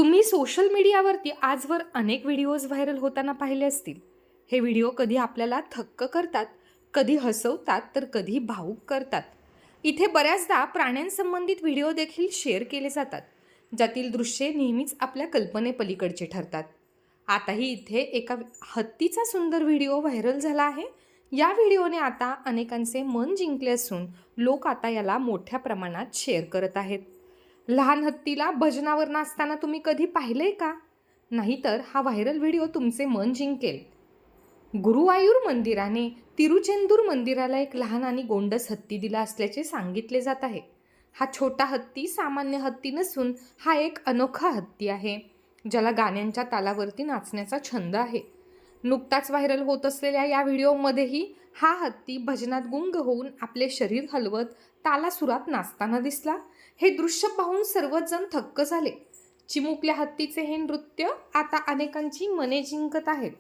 तुम्ही सोशल मीडियावरती आजवर अनेक व्हिडिओज व्हायरल होताना पाहिले असतील. हे व्हिडिओ कधी आपल्याला थक्क करतात, कधी हसवतात, तर कधी भावुक करतात. इथे बऱ्याचदा प्राण्यांसंबंधित व्हिडिओ देखील शेअर केले जातात, ज्यातील दृश्ये नेहमीच आपल्या कल्पनेपलीकडचे ठरतात. आताही इथे एका हत्तीचा सुंदर व्हिडिओ व्हायरल झाला आहे. या व्हिडिओने आता अनेकांचे मन जिंकले असून लोक आता याला मोठ्या प्रमाणात शेअर करत आहेत. लहान हत्तीला भजनावर नाचताना तुम्ही कधी पाहिलंय का? नाहीतर हा व्हायरल व्हिडिओ तुमचे मन जिंकेल. गुरुवायूर मंदिराने तिरुचेंदूर मंदिराला एक लहान आणि गोंडस हत्ती दिला असल्याचे सांगितले जात आहे. हा छोटा हत्ती सामान्य हत्ती नसून हा एक अनोखा हत्ती आहे, ज्याला गाण्यांच्या तालावरती नाचण्याचा छंद आहे. नुकताच व्हायरल होत असलेल्या या व्हिडिओमध्येही हा हत्ती भजनात गुंग होऊन आपले शरीर हलवत तालासुरात नाचताना दिसला. हे दृश्य पाहून सर्वच जण थक्क झाले. चिमुकल्या हत्तीचे हे नृत्य आता अनेकांची मने जिंकत आहेत.